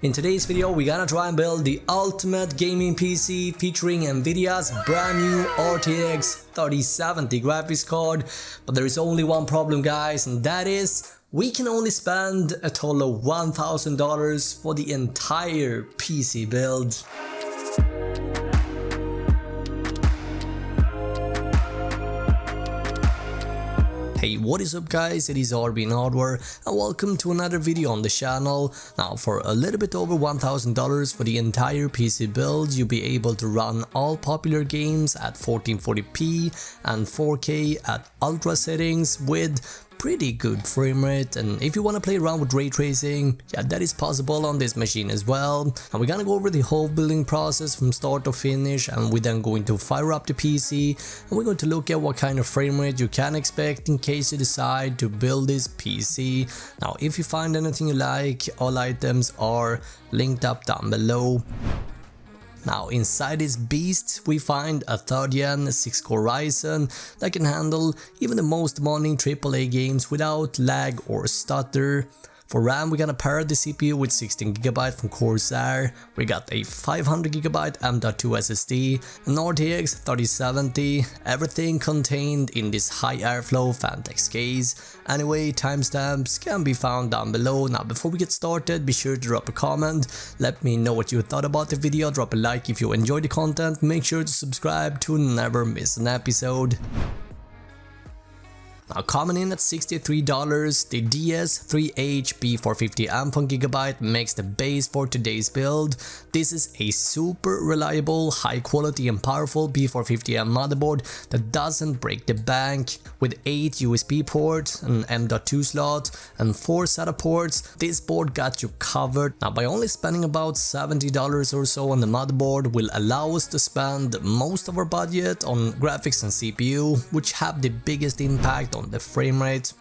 In today's video, we're gonna try and build the ultimate gaming PC featuring Nvidia's brand new RTX 3070 graphics card. But there is only one problem, guys, and that is we can only spend a total of $1,000 for the entire PC build. Hey, what is up guys, it is RB Hardware and welcome to another video on the channel. Now for a little bit over $1,000 for the entire PC build, you'll be able to run all popular games at 1440p and 4K at ultra settings with pretty good frame rate. And if you want to play around with ray tracing, yeah, that is possible on this machine as well. And we're gonna go over the whole building process from start to finish, and we're then going to fire up the PC and we're going to look at what kind of frame rate you can expect in case you decide to build this PC. Now if you find anything you like, all items are linked up down below. Now inside this beast we find a 3rd gen 6-core Ryzen that can handle even the most demanding AAA games without lag or stutter. For RAM, we're gonna pair the CPU with 16GB from Corsair. We got a 500GB M.2 SSD, an RTX 3070, everything contained in this high airflow Fantex case. Anyway, timestamps can be found down below. Now before we get started, be sure to drop a comment, let me know what you thought about the video, drop a like if you enjoyed the content, make sure to subscribe to never miss an episode. Now coming in at $63, the DS3H B450M 1GB makes the base for today's build. This is a super reliable, high quality and powerful B450M motherboard that doesn't break the bank. With 8 USB ports, an M.2 slot and 4 SATA ports, this board got you covered. Now by only spending about $70 or so on the motherboard will allow us to spend most of our budget on graphics and CPU, which have the biggest impact on the frame rate.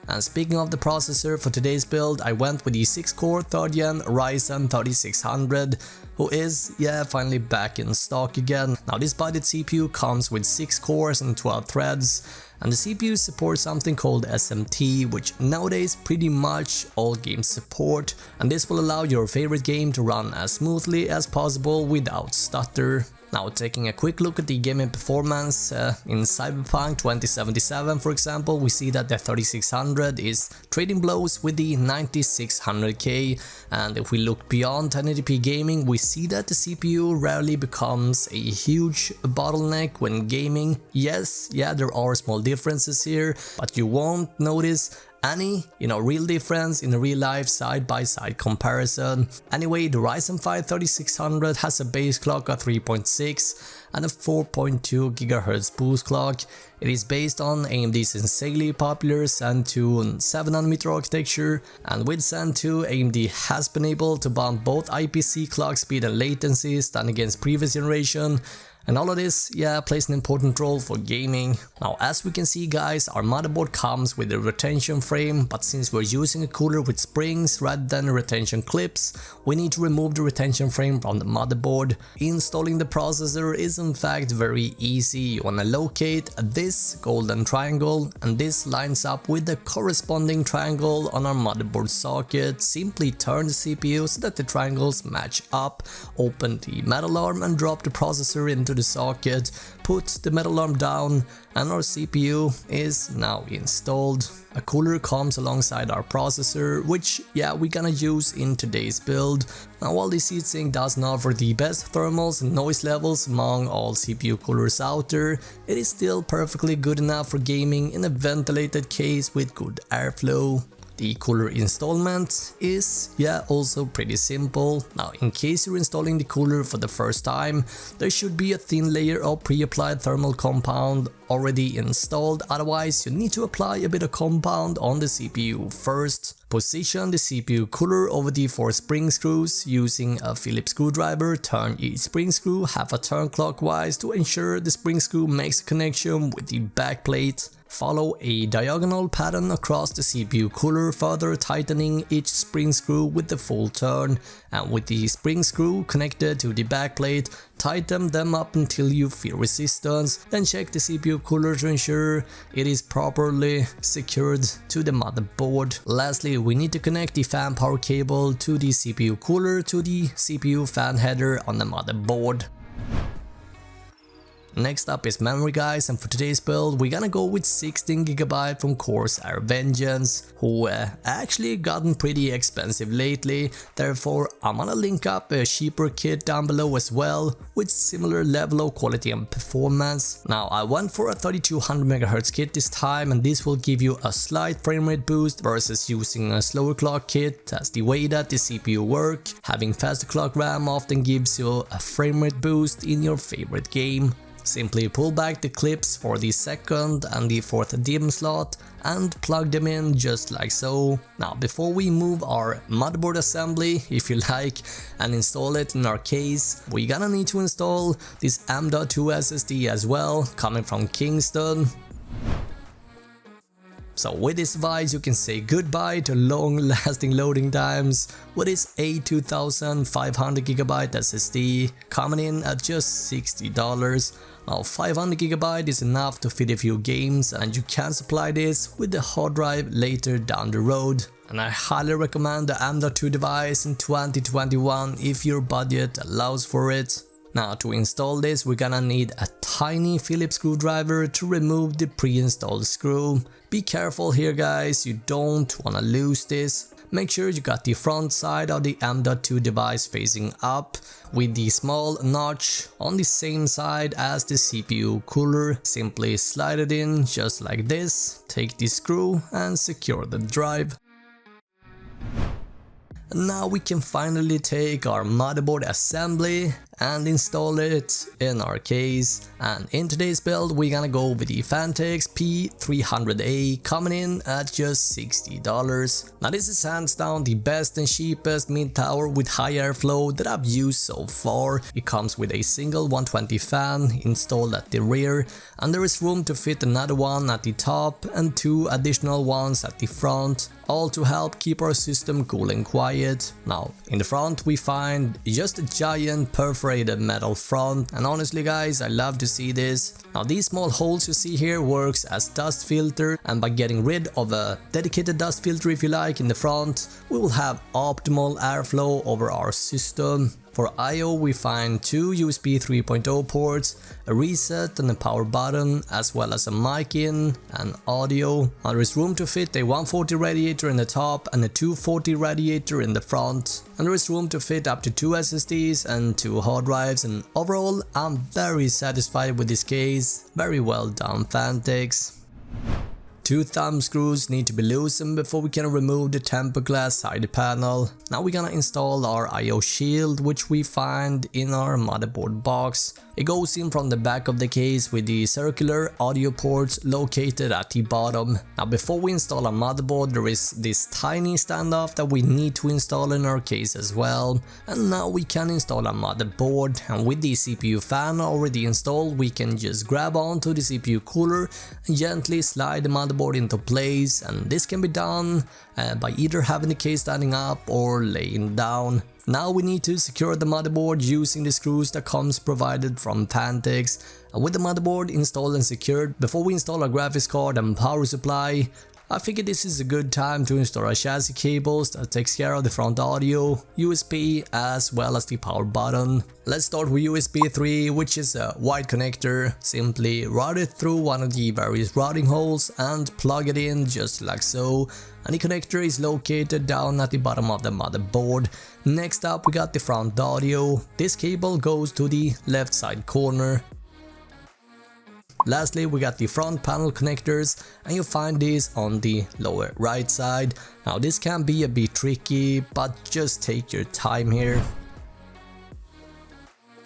And speaking of the processor, for today's build I went with the 6-core 3rd gen Ryzen 3600, who is finally back in stock again. Now this budget CPU comes with 6 cores and 12 threads, and the CPU supports something called SMT, which nowadays pretty much all games support, and this will allow your favorite game to run as smoothly as possible without stutter. Now taking a quick look at the gaming performance, in Cyberpunk 2077 for example, we see that the 3600 is trading blows with the 9600K, and if we look beyond 1080p gaming, we see that the CPU rarely becomes a huge bottleneck when gaming. Yes, there are small differences here, but you won't notice any real difference in a real life side-by-side comparison. Anyway, the Ryzen 5 3600 has a base clock of 3.6 and a 4.2 GHz boost clock. It is based on AMD's insanely popular Zen 2 and 7nm architecture, and with Zen 2 AMD has been able to bump both IPC clock speed and latencies than against previous generation. And all of this, plays an important role for gaming. Now as we can see guys, our motherboard comes with a retention frame, but since we're using a cooler with springs rather than retention clips, we need to remove the retention frame from the motherboard. Installing the processor is in fact very easy. You wanna locate this golden triangle, and this lines up with the corresponding triangle on our motherboard socket. Simply turn the CPU so that the triangles match up, open the metal arm and drop the processor into the socket, put the metal arm down, and our CPU is now installed. A cooler comes alongside our processor, which we're gonna use in today's build. Now while this heatsink doesn't offer the best thermals and noise levels among all CPU coolers out there, it is still perfectly good enough for gaming in a ventilated case with good airflow. The cooler installment is also pretty simple. Now in case you're installing the cooler for the first time, there should be a thin layer of pre-applied thermal compound already installed, otherwise you need to apply a bit of compound on the CPU first. Position the CPU cooler over the 4 spring screws using a Phillips screwdriver. Turn each spring screw half a turn clockwise to ensure the spring screw makes a connection with the back plate. Follow a diagonal pattern across the CPU cooler, further tightening each spring screw with the full turn, and with the spring screw connected to the backplate, tighten them up until you feel resistance, then check the CPU cooler to ensure it is properly secured to the motherboard. Lastly, Lastly, we need to connect the fan power cable to the CPU cooler to the CPU fan header on the motherboard. Next up is memory guys, and for today's build we're gonna go with 16GB from Corsair Vengeance, who actually gotten pretty expensive lately. Therefore I'm gonna link up a cheaper kit down below as well with similar level of quality and performance. Now I went for a 3200MHz kit this time, and this will give you a slight frame rate boost versus using a slower clock kit, as the way that the CPU work, having faster clock RAM often gives you a frame rate boost in your favorite game. Simply pull back the clips for the second and the fourth DIMM slot and plug them in just like so. Now before we move our motherboard assembly, if you like, and install it in our case, we're gonna need to install this M.2 SSD as well, coming from Kingston. So with this device you can say goodbye to long lasting loading times with this a 2500GB SSD coming in at just $60. Now 500GB is enough to fit a few games, and you can supply this with the hard drive later down the road. And I highly recommend the M.2 device in 2021 if your budget allows for it. Now to install this we're gonna need a tiny Phillips screwdriver to remove the pre-installed screw. Be careful here guys, you don't wanna lose this. Make sure you got the front side of the M.2 device facing up with the small notch on the same side as the CPU cooler. Simply slide it in just like this, take the screw and secure the drive. Now we can finally take our motherboard assembly and install it in our case, and in today's build we're gonna go with the Phanteks P300A coming in at just $60. Now this is hands down the best and cheapest mid-tower with high airflow that I've used so far. It comes with a single 120 fan installed at the rear, and there is room to fit another one at the top and 2 additional ones at the front, all to help keep our system cool and quiet. Now in the front we find just a giant perforated metal front, and honestly guys, I love to see this. Now these small holes you see here works as dust filter, and by getting rid of a dedicated dust filter if you like in the front, we will have optimal airflow over our system. For I/O we find 2 USB 3.0 ports, a reset and a power button, as well as a mic in and audio. Now there is room to fit a 140 radiator in the top and a 240 radiator in the front. And there is room to fit up to 2 SSDs and 2 hard drives, and overall I'm very satisfied with this case. Very well done Phanteks. 2 thumb screws need to be loosened before we can remove the tempered glass side panel. Now we're gonna install our I/O shield, which we find in our motherboard box. It goes in from the back of the case with the circular audio ports located at the bottom. Now before we install our motherboard there is this tiny standoff that we need to install in our case as well. And now we can install our motherboard, and with the CPU fan already installed we can just grab onto the CPU cooler and gently slide the motherboard into place, and this can be done by either having the case standing up or laying down. Now we need to secure the motherboard using the screws that comes provided from Phanteks, and with the motherboard installed and secured, before we install our graphics card and power supply, I figured this is a good time to install our chassis cables that takes care of the front audio, USB, as well as the power button. Let's start with USB 3, which is a white connector. Simply route it through one of the various routing holes and plug it in just like so. And the connector is located down at the bottom of the motherboard. Next up we got the front audio. This cable goes to the left side corner. Lastly we got the front panel connectors, and you'll find these on the lower right side. Now this can be a bit tricky, but just take your time here.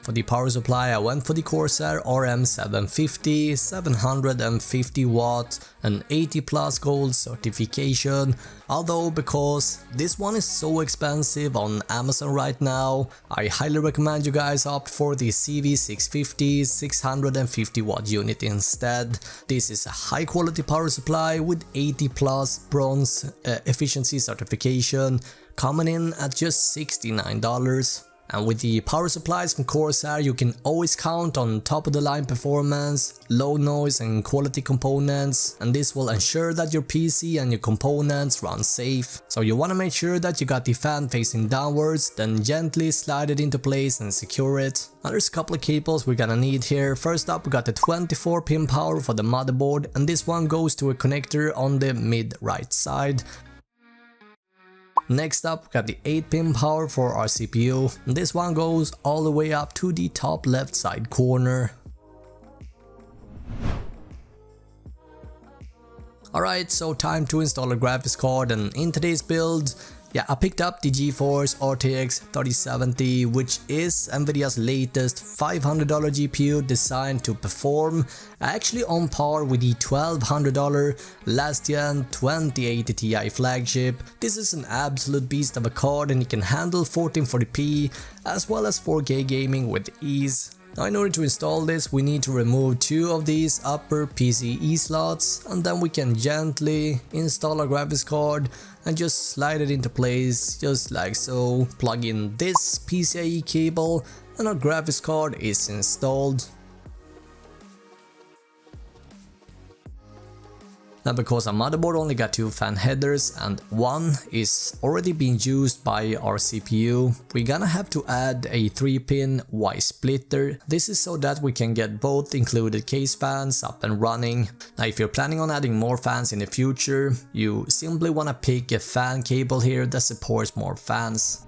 For the power supply I went for the Corsair RM750, 750 watt, an 80 plus gold certification. Although because this one is so expensive on Amazon right now, I highly recommend you guys opt for the CV650 650 watt unit instead. This is a high quality power supply with 80 plus bronze efficiency certification, coming in at just $69. And with the power supplies from Corsair, you can always count on top of the line performance, low noise and quality components, and this will ensure that your PC and your components run safe. So you want to make sure that you got the fan facing downwards, then gently slide it into place and secure it. Now there's a couple of cables we're gonna need here. First up, we got the 24 pin power for the motherboard, and this one goes to a connector on the mid right side. Next up, we got the 8-pin power for our CPU. This one goes all the way up to the top left side corner. Alright, so time to install a graphics card, and in today's build, I picked up the GeForce RTX 3070, which is Nvidia's latest $500 GPU designed to perform actually on par with the $1200 last gen 2080 Ti flagship. This is an absolute beast of a card, and it can handle 1440p as well as 4K gaming with ease. Now in order to install this, we need to remove 2 of these upper PCIe slots, and then we can gently install our graphics card and just slide it into place just like so. Plug in this PCIe cable and our graphics card is installed. Now because our motherboard only got 2 fan headers and one is already being used by our CPU, we're gonna have to add a 3-pin Y splitter. This is so that we can get both included case fans up and running. Now if you're planning on adding more fans in the future, you simply wanna pick a fan cable here that supports more fans.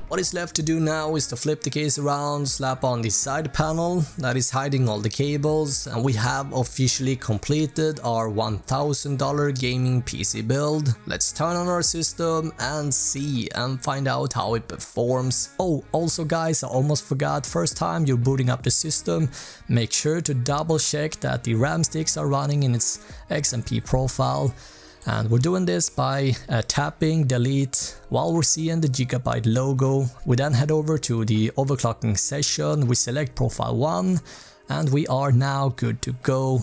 What is left to do now is to flip the case around, slap on the side panel that is hiding all the cables, and we have officially completed our $1000 gaming PC build. Let's turn on our system and see and find out how it performs. Oh, also guys, I almost forgot, first time you're booting up the system, make sure to double check that the RAM sticks are running in its XMP profile. And we're doing this by tapping delete while we're seeing the Gigabyte logo. We then head over to the overclocking session, we select profile 1, and we are now good to go.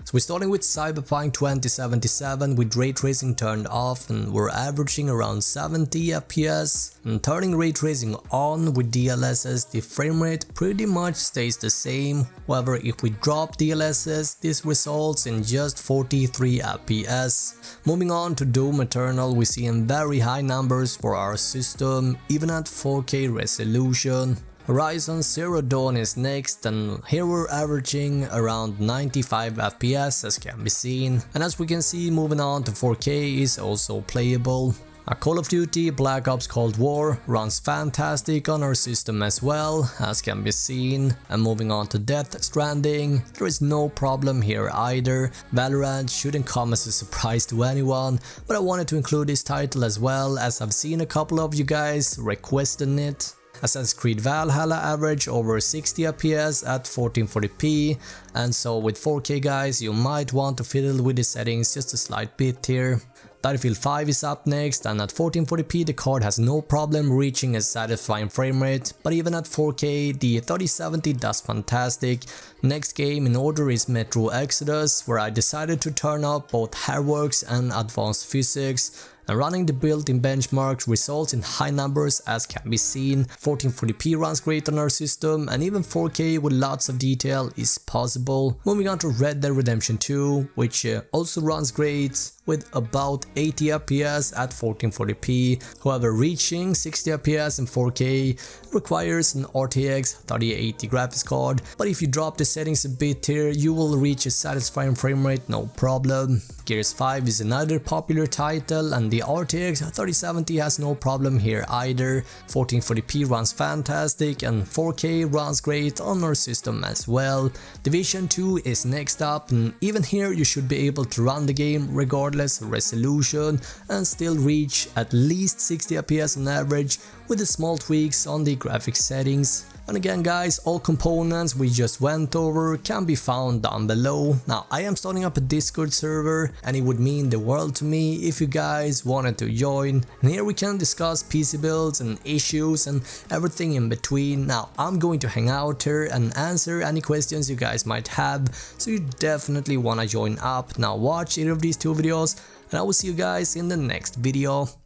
So we're starting with Cyberpunk 2077 with ray tracing turned off, and we're averaging around 70 FPS. And turning ray tracing on with DLSS, the frame rate pretty much stays the same. However, if we drop DLSS, this results in just 43 FPS. Moving on to Doom Eternal, we see in very high numbers for our system, even at 4K resolution. Horizon Zero Dawn is next, and here we're averaging around 95 FPS as can be seen. And as we can see, moving on to 4K is also playable. Our Call of Duty Black Ops Cold War runs fantastic on our system as well, as can be seen. And moving on to Death Stranding, there is no problem here either. Valorant shouldn't come as a surprise to anyone, but I wanted to include this title as well, as I've seen a couple of you guys requesting it. Assassin's Creed Valhalla average over 60 FPS at 1440p, and so with 4K guys, you might want to fiddle with the settings just a slight bit here. Battlefield 5 is up next, and at 1440p the card has no problem reaching a satisfying frame rate, but even at 4K the 3070 does fantastic. Next game in order is Metro Exodus, where I decided to turn up both Hairworks and Advanced Physics. And running the built-in benchmarks results in high numbers as can be seen. 1440p runs great on our system, and even 4K with lots of detail is possible. Moving on to Red Dead Redemption 2, which also runs great with about 80 FPS at 1440p. However, reaching 60 FPS in 4K requires an RTX 3080 graphics card, but if you drop the settings a bit here, you will reach a satisfying frame rate no problem. Gears 5 is another popular title, and the RTX 3070 has no problem here either. 1440p runs fantastic, and 4K runs great on our system as well. Division 2 is next up, and even here you should be able to run the game regardless resolution and still reach at least 60 FPS on average with the small tweaks on the graphics settings. And again guys, all components we just went over can be found down below. Now I am starting up a Discord server, and it would mean the world to me if you guys wanted to join. And here we can discuss PC builds and issues and everything in between. Now I'm going to hang out here and answer any questions you guys might have, so you definitely wanna join up. Now watch either of these 2 videos, and I will see you guys in the next video.